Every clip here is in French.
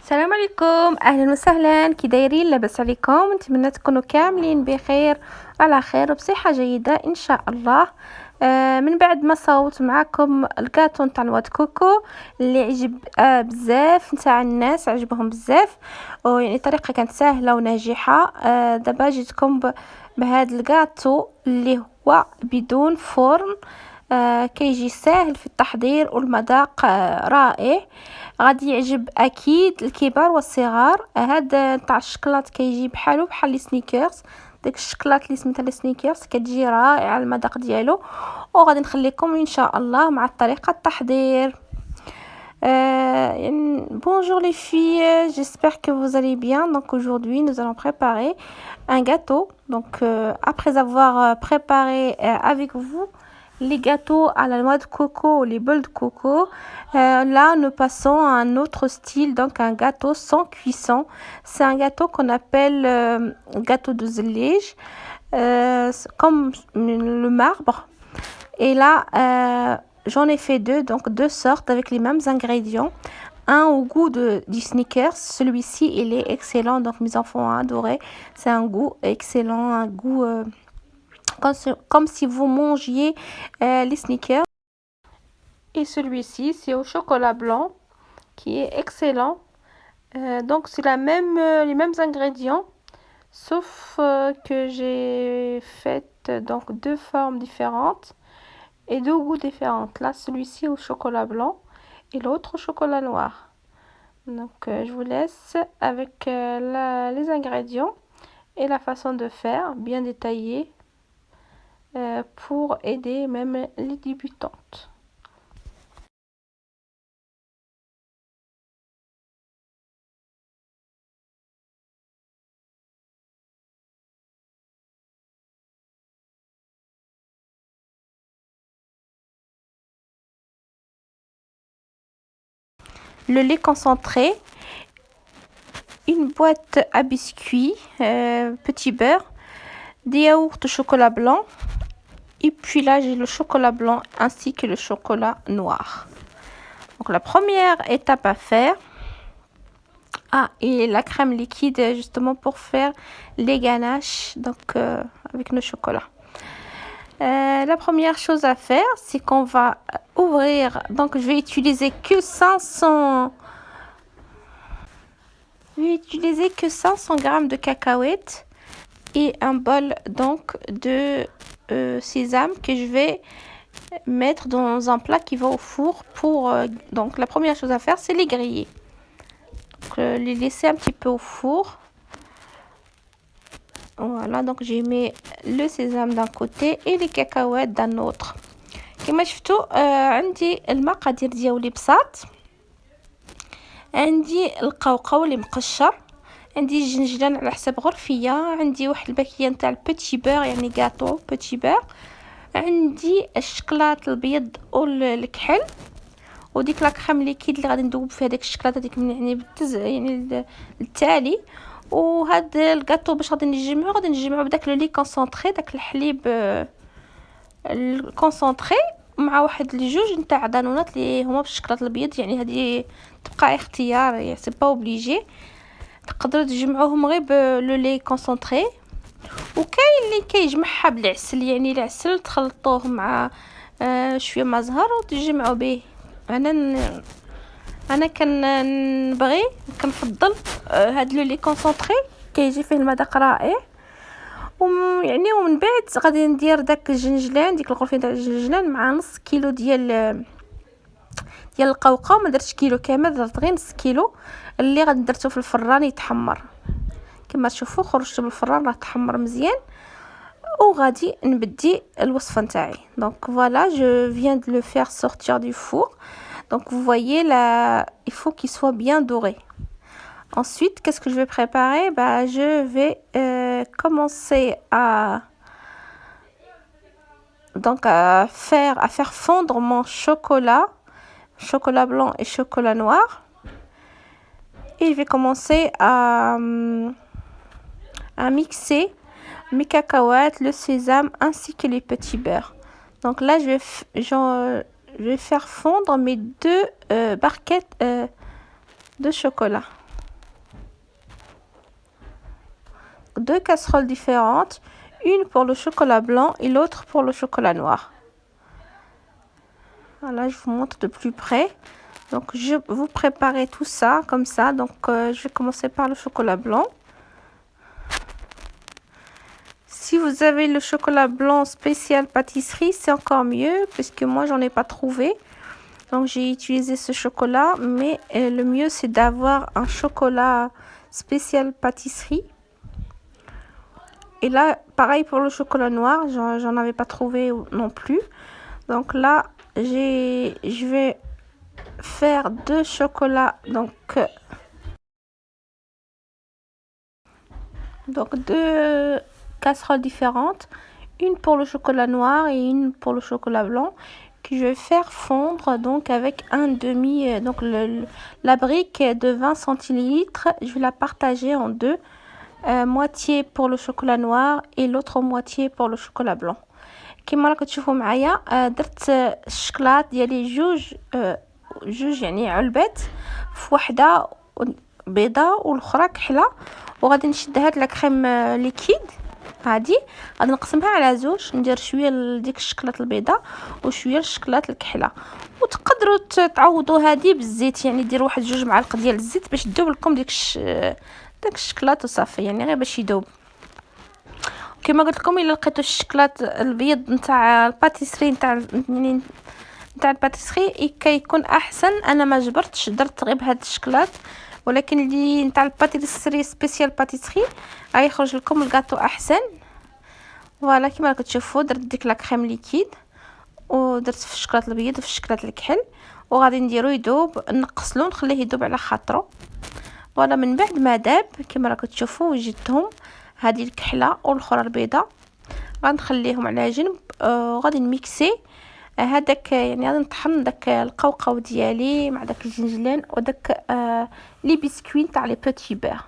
السلام عليكم، اهلا وسهلا. كي دايرين؟ لاباس عليكم؟ نتمنى تكونوا كاملين بخير وعلى خير وبصحه جيده ان شاء الله. من بعد ما صوت معكم الكاطون تاع الواد كوكو اللي عجب بزاف نتاع الناس، عجبهم بزاف ويعني طريقه كانت سهله وناجحه. دابا جيتكم بهذا الكاطو اللي هو بدون فرن. كيجي ساهل في التحضير والمذاق رائع، غادي يعجب اكيد الكبار والصغار. هذا تاع الشكلاط كيجي بحالو بحال لي سنيكرز، داك الشكلاط اللي سميتها لي سنيكرز كتجي رائعه المذاق ديالو. وغادي نخليكم ان شاء الله مع طريقه التحضير. Bonjour les filles, j'espère que vous allez bien. Donc aujourd'hui nous allons préparer un gâteau. Donc après avoir préparé avec vous les gâteaux à la noix de coco ou les boules de coco, là nous passons à un autre style, donc un gâteau sans cuisson. C'est un gâteau qu'on appelle gâteau de zlige, comme le marbre. Et là j'en ai fait deux, donc deux sortes avec les mêmes ingrédients. Un au goût du Snickers, celui-ci il est excellent, donc mes enfants ont adoré. C'est un goût excellent, un goût comme si vous mangiez les Snickers. Et celui-ci c'est au chocolat blanc qui est excellent. Donc c'est les mêmes ingrédients, sauf que j'ai fait donc deux formes différentes et deux goûts différents. Là celui-ci au chocolat blanc et l'autre au chocolat noir. Donc je vous laisse avec les ingrédients et la façon de faire bien détaillée pour aider même les débutantes. Le lait concentré, une boîte à biscuits, petit beurre, des yaourts au chocolat blanc, et puis là j'ai le chocolat blanc ainsi que le chocolat noir. Donc la première étape à faire, et la crème liquide justement pour faire les ganaches donc avec le chocolat. La première chose à faire, c'est qu'on va ouvrir, donc je vais utiliser que 500 grammes de cacahuètes et un bol donc de sésame que je vais mettre dans un plat qui va au four pour donc la première chose à faire c'est les griller. Donc, les laisser un petit peu au four. Voilà, donc j'ai mis le sésame d'un côté et les cacahuètes d'un autre. كما شفتوا عندي المقادير ديالي بساط. عندي القوقو اللي مقشر، عندي الجنجلان على حسب غرفيه، عندي واحد الباكيه نتاع البيتي بور يعني غاتو بيتي بور، عندي الشكلاط البيض والكحل، وديك لا كريم ليكيد اللي غادي ندوب فيها داك الشكلاط هذيك يعني يعني التالي. وهاد الكاطو باش غادي نجمعو بداك لو لي كونسونطري، داك الحليب الكونسونطري مع واحد الجوج نتاع دانونات اللي هما بالشكلاط الابيض. يعني هذه تبقى اختيار، يعني سي با اوبليجي، تقدروا تجمعوهم غير بلو لي كونسونطري. وكاين اللي كيجمعها بالعسل، يعني العسل تخلطوه مع شويه ما زهر وتجمعوا به. انا كنبغي كنفضل هاد لو لي كونسونطري كيجي فيه المذاق رائع. ويعني ومن بعد غادي ندير داك الجنجلان، ديك الغرفه تاع الجنجلان مع نص كيلو ديال القوقه. ما درتش كيلو كامل، درت غير نص كيلو اللي غادي درتو في الفران يتحمر. كما تشوفوا خرجته بالفران راه تحمر مزيان. وغادي نبدي الوصفه نتاعي. دونك فوالا je viens de le faire sortir du four. Donc vous voyez là, il faut qu'il soit bien doré. Ensuite, qu'est-ce que je vais préparer? Je vais commencer à faire fondre mon chocolat blanc et chocolat noir. Et je vais commencer à mixer mes cacahuètes, le sésame ainsi que les petits beurres. Donc là, je vais faire fondre mes deux barquettes de chocolat. deux casseroles différentes, une pour le chocolat blanc et l'autre pour le chocolat noir. Voilà, je vous montre de plus près. Donc, vous préparez tout ça comme ça. Donc, je vais commencer par le chocolat blanc. Si vous avez le chocolat blanc spécial pâtisserie, c'est encore mieux, puisque moi, j'en ai pas trouvé. Donc, j'ai utilisé ce chocolat, mais le mieux, c'est d'avoir un chocolat spécial pâtisserie. Et là, pareil pour le chocolat noir, j'en avais pas trouvé non plus. Donc là, je vais faire deux chocolats, donc deux casseroles différentes, une pour le chocolat noir et une pour le chocolat blanc, que je vais faire fondre donc avec un demi, donc la brique de 20 centilitres, je vais la partager en deux, moitié pour le chocolat noir et l'autre moitié pour le chocolat blanc. كما راكم تشوفوا معايا درت الشكلاط ديالي جوج يعني علبات في وحده بيضه والاخرى كحله وغادي نشد هاد لا كريم ليكيد هادي غادي نقسمها على زوج ندير شويه ديك الشكلاط البيضه وشويه الشكلاط الكحله وتقدروا تعوضوا هادي بالزيت يعني دير واحد جوج معالق ديال الزيت باش تذوب لكم داك الشكلاط وصافي يعني غير باش يذوب كما قلت لكم الا لقيتوا الشكلاط البيض نتاع الباتيسري نتاع يعني نتاع الباتيسري كيكون احسن انا ما جبرتش درت غير بهذا الشكلاط ولكن اللي نتاع الباتيسري سبيسيال باتيسري غيخرج لكم الكاطو احسن فوالا كما راكم تشوفوا درت ديك لا كريم ليكيد ودرت في الشكلاط البيض وفي الشكلاط الكحل وغادي نديرو يذوب نقصلو نخليه يذوب على خاطرو فوالا من بعد ما داب كما راكم تشوفوا وجدتهم هذه الكحله والاخرى البيضه غنخليهم على جنب وغادي نميكسي هذاك يعني غادي نطحن داك القوقاو ديالي مع داك الجنجلان وداك لي بسكويت تاع لي بوتي بير.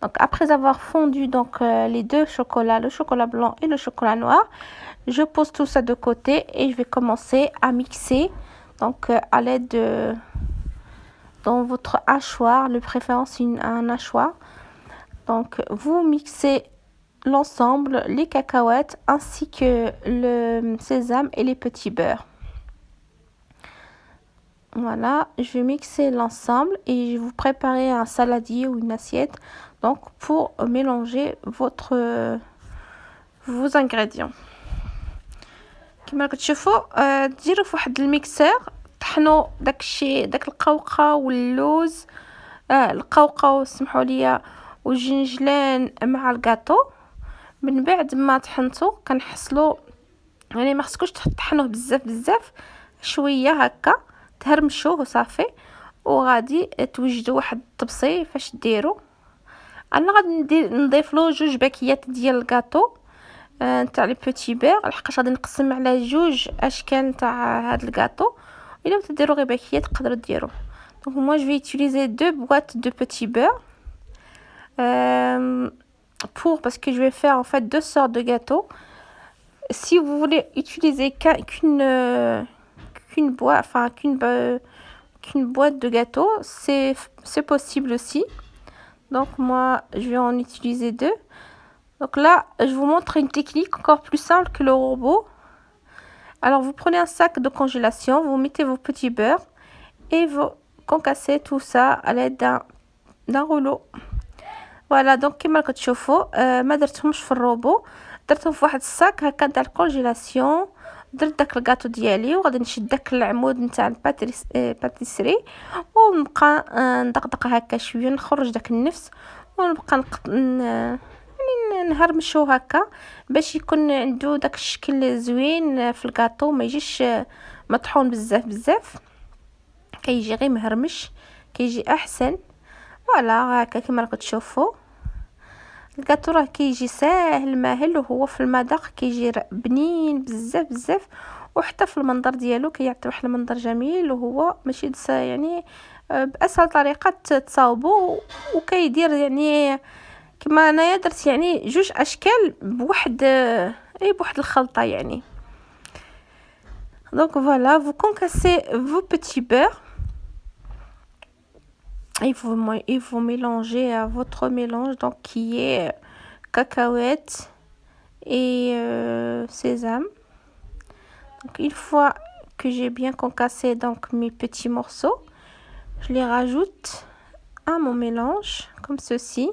Donc après avoir fondu donc les deux chocolats, le chocolat blanc et le chocolat noir, je pose tout ça de côté et je vais commencer à mixer donc à l'aide de dans votre hachoir, de préférence un hachoir. Donc vous mixez l'ensemble, les cacahuètes ainsi que le sésame et les petits beurres. Voilà, je vais mixer l'ensemble et je vais vous préparer un saladier ou une assiette donc pour mélanger vos ingrédients. كما راكم تشوفوا ديروا في واحد الميكسور طحنوا داك القوقعه واللوز القوقعه سمحوا لي والجنجلان مع الكاطو من بعد ما طحنتو كنحصلو يعني ما خصكوش تطحنوه بزاف شويه هكا تهرمشوه وصافي وغادي توجدوا واحد الطبسي فاش ديروا انا غادي نضيف له جوج باكيات ديال الكاطو تاع لي بوتي بير لحقاش غادي نقسم على جوج اشكال تاع هاد الكاطو الا بغيتو ديروا غير باكيات تقدروا ديروا دونك moi je vais utiliser deux boîtes de petits beurre parce que je vais faire en fait deux sortes de gâteaux. Si vous voulez utiliser qu'une boîte de gâteaux, c'est possible aussi. Donc moi je vais en utiliser deux. Donc là je vous montre une technique encore plus simple que le robot. Alors vous prenez un sac de congélation, vous mettez vos petits beurres et vous concassez tout ça à l'aide d'un rouleau. فوالا دونك كما راكم تشوفوا ما درتهمش في الروبو درتهم في واحد الصاك هكا تاع الكونجيلاسيون درت داك الكاطو ديالي وغادي نشد داك العمود نتاع الباتيسري ونبقى ندقدق هكا شويه نخرج داك النفس ونبقى نهرمشو هكا باش يكون عنده داك الشكل زوين في الكاطو ما يجيش مطحون بزاف كيجي غير مهرمش كيجي احسن. فوالا هكا كما راكم تشوفوا الكاطو راه كيجي ساهل ماهل وهو في المذاق كيجي بنين بزاف وحتى في المنظر ديالو كيعطي واحد المنظر جميل وهو ماشي يعني باسهل طريقه تصاوبو وكيدير يعني كما انايا درت يعني جوج اشكال بواحد الخلطه يعني. Donc voilà, vous concassez vos petits beurres. Il faut mélanger à votre mélange donc qui est cacahuètes et sésame. Donc une fois que j'ai bien concassé donc mes petits morceaux, je les rajoute à mon mélange comme ceci.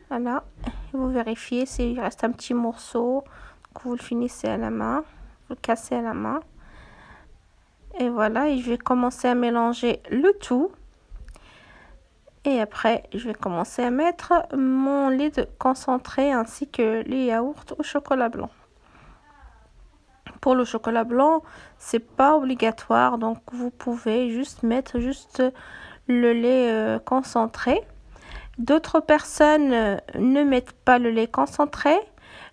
Voilà, vous vérifiez s'il reste un petit morceau, donc vous le finissez à la main, vous le cassez à la main. Et voilà, et je vais commencer à mélanger le tout. Et après, je vais commencer à mettre mon lait concentré ainsi que les yaourts au chocolat blanc. Pour le chocolat blanc, c'est pas obligatoire, donc vous pouvez juste mettre le lait concentré. D'autres personnes ne mettent pas le lait concentré.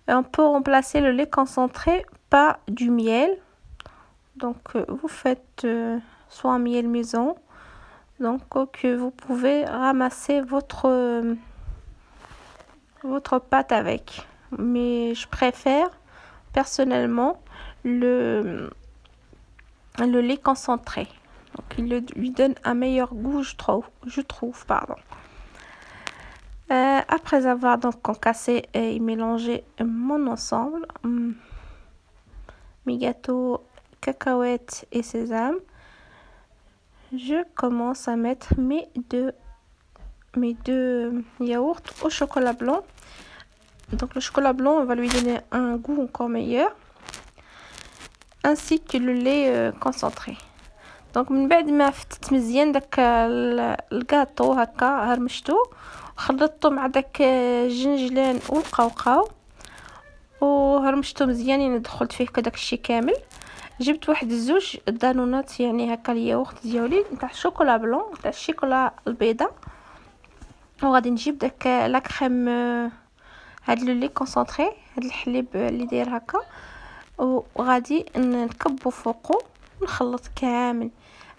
On peut remplacer le lait concentré par du miel. Donc vous faites soit un miel maison, donc que vous pouvez ramasser votre pâte avec. Mais je préfère personnellement le lait concentré. Donc il lui donne un meilleur goût, je trouve, pardon. Après avoir donc concassé et mélangé mon ensemble, mes gâteaux cacahuètes et sésame, je commence à mettre mes deux yaourts au chocolat blanc. Donc le chocolat blanc va lui donner un goût encore meilleur, ainsi que le lait concentré. دونك من بعد ما فتت مزيان داك الكاطو هكا هرمشتو خلطته مع داك الجنجلان والقوقاو وهرمشتو مزيان، يعني دخلت فيه كداك الشيء كامل. جبت واحد الزوج دانونات يعني هكا الياغورت ديالي نتاع الشوكولا بلون نتاع الشوكولا البيضاء، وغادي نجيب داك لا كريم هاد لو لي كونسونطري، هاد الحليب اللي داير هكا، وغادي نكبو فوقو ونخلط كامل.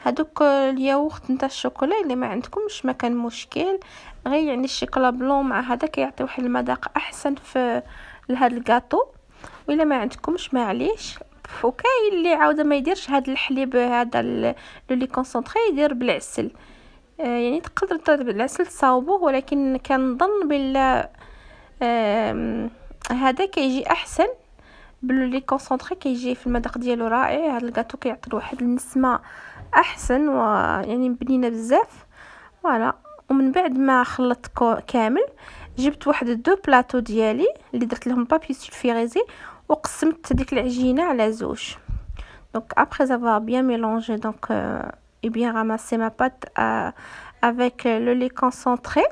هادوك الياغورت نتاع الشوكولا اللي ما عندكمش ما كان مشكل، غير يعني الشوكولا بلون مع هذا كيعطي واحد المذاق احسن في لهاد الكاطو، وإلا ما عندكمش معليش. وكاين اللي عاوده ما يديرش هاد الحليب هذا لو كونسونطري، يدير بالعسل، يعني تقدر بالعسل تصاوبوه، ولكن كنظن بلا هذا كيجي احسن باللي كونسونطري، كيجي في المذاق ديالو رائع. هذا الكاطو كيعطي واحد النسمه احسن ويعني بنينه بزاف. فوالا، ومن بعد ما خلطت كامل جبت واحد دو بلاطو ديالي اللي درت لهم بابي سولفيريزي وقسمت ديك العجينه على زوج. Donc après avoir bien mélangé et bien ramassé ma pâte avec le lait concentré,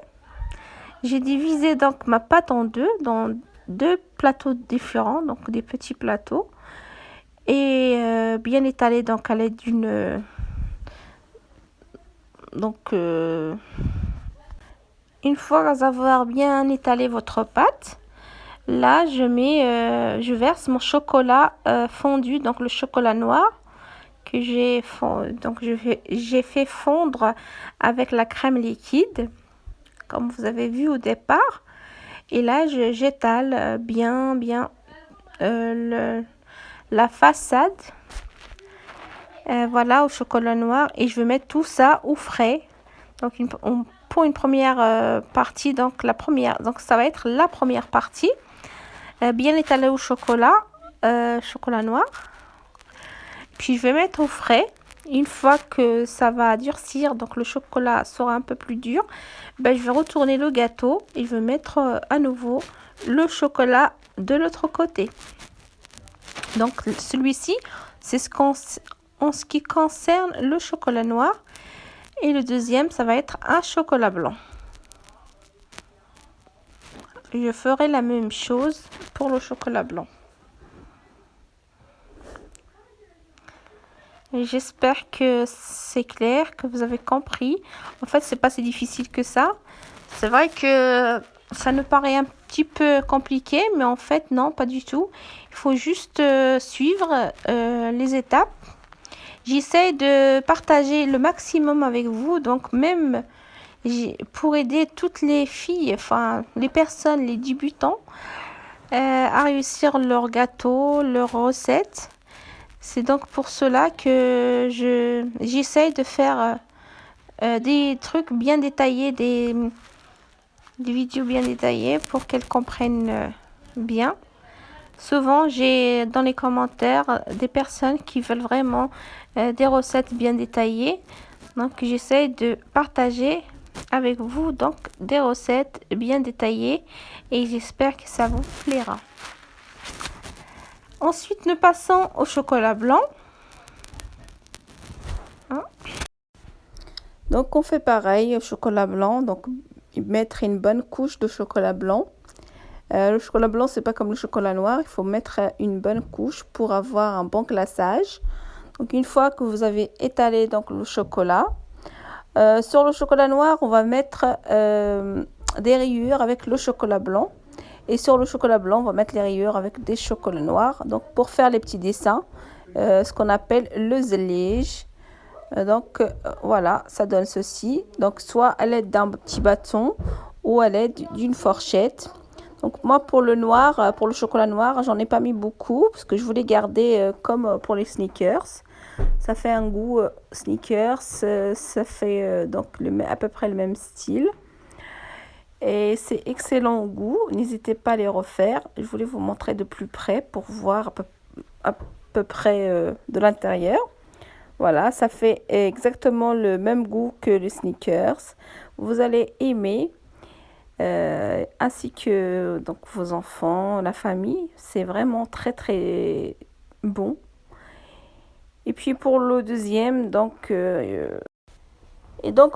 j'ai divisé donc ma pâte en deux, dans deux plateaux différents, donc des petits plateaux, et bien étalé donc à l'aide d'une une fois avoir bien étalé votre pâte, là je verse mon chocolat fondu, donc le chocolat noir que j'ai fait fondre avec la crème liquide comme vous avez vu au départ. Et là j'étale bien la façade, voilà, au chocolat noir, et je vais mettre tout ça au frais. Donc pour une première partie, donc ça va être la première partie, bien étalée au chocolat noir. Puis je vais mettre au frais. Une fois que ça va durcir, donc le chocolat sera un peu plus dur, je vais retourner le gâteau et je vais mettre à nouveau le chocolat de l'autre côté. Donc celui-ci, c'est en ce qui concerne le chocolat noir, et le deuxième, ça va être un chocolat blanc. Je ferai la même chose pour le chocolat blanc. Et j'espère que c'est clair, que vous avez compris. En fait, c'est pas si difficile que ça. C'est vrai que ça nous paraît un petit peu compliqué, mais en fait, non, pas du tout. Il faut juste suivre les étapes. J'essaie de partager le maximum avec vous, donc même pour aider toutes les filles, enfin les personnes, les débutants, à réussir leur gâteau, leur recette. C'est donc pour cela que j'essaie de faire des trucs bien détaillés, des vidéos bien détaillées pour qu'elles comprennent bien. Souvent, j'ai dans les commentaires des personnes qui veulent vraiment des recettes bien détaillées. Donc, j'essaie de partager avec vous donc des recettes bien détaillées et j'espère que ça vous plaira. Ensuite, nous passons au chocolat blanc. Donc, on fait pareil au chocolat blanc. Donc, mettre une bonne couche de chocolat blanc. Le chocolat blanc, c'est pas comme le chocolat noir. Il faut mettre une bonne couche pour avoir un bon glaçage. Donc, une fois que vous avez étalé donc le chocolat, sur le chocolat noir, on va mettre des rayures avec le chocolat blanc. Et sur le chocolat blanc, on va mettre les rayures avec des chocolats noirs. Donc, pour faire les petits dessins, ce qu'on appelle le zlige. Donc, voilà, ça donne ceci. Donc, soit à l'aide d'un petit bâton ou à l'aide d'une fourchette. Donc, moi, pour le noir, pour le chocolat noir, j'en ai pas mis beaucoup parce que je voulais garder comme pour les sneakers. Ça fait un goût sneakers, ça fait donc à peu près le même style. Et c'est excellent au goût. N'hésitez pas à les refaire. Je voulais vous montrer de plus près pour voir à peu près de l'intérieur. Voilà, ça fait exactement le même goût que les sneakers. Vous allez aimer, ainsi que donc, vos enfants, la famille. C'est vraiment très très bon. Et puis pour le deuxième, donc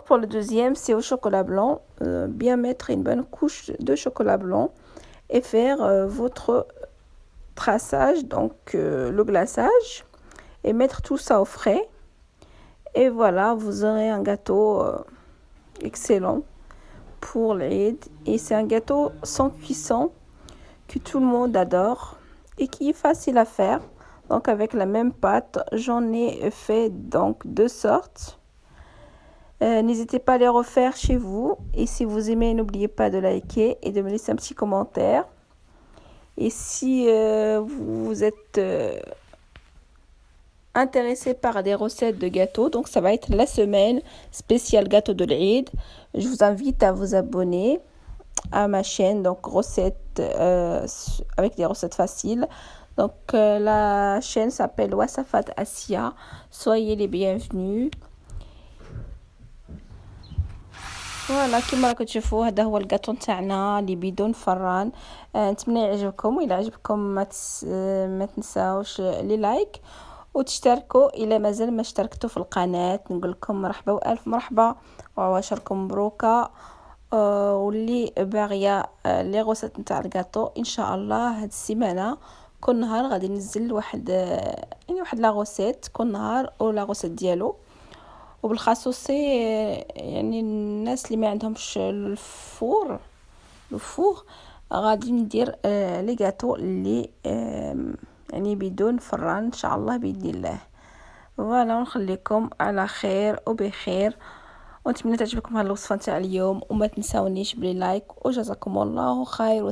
pour le deuxième, c'est au chocolat blanc. Bien mettre une bonne couche de chocolat blanc et faire votre traçage, donc le glaçage, et mettre tout ça au frais. Et voilà, vous aurez un gâteau excellent pour l'Eid. Et c'est un gâteau sans cuisson que tout le monde adore et qui est facile à faire. Donc avec la même pâte, j'en ai fait donc 2 sortes. N'hésitez pas à les refaire chez vous. Et si vous aimez, n'oubliez pas de liker et de me laisser un petit commentaire. Et si vous êtes intéressé par des recettes de gâteaux, donc ça va être la semaine spéciale gâteau de l'Eid. Je vous invite à vous abonner à ma chaîne, donc recettes avec des recettes faciles. Donc la chaîne s'appelle Wasafat Asia. Soyez les bienvenus. فوالا كيما راكم تشوفوا هذا هو الكاطو تاعنا اللي بدون فران. نتمنى يعجبكم. الى عجبكم ما تنساوش لي لايك وتشتركوا الى مازال ما اشتركتوا في القناه. نقول لكم مرحبا والف مرحبا وعواشركم مبروكه. واللي باغيه لي غوسات نتاع الكاطو ان شاء الله هاد السيمانه كل نهار غادي ننزل واحد واحد لا غوسيت كل نهار او لا غوسيت ديالو. وبالخصوصي يعني الناس اللي ما عندهمش الفور غادي ندير لي غاتو اللي يعني بدون فران ان شاء الله باذن الله. فوالا ونخليكم على خير وبخير ونتمنى تعجبكم هذه الوصفه تاع اليوم وما تنساونيش بلي لايك وجزاكم الله خير.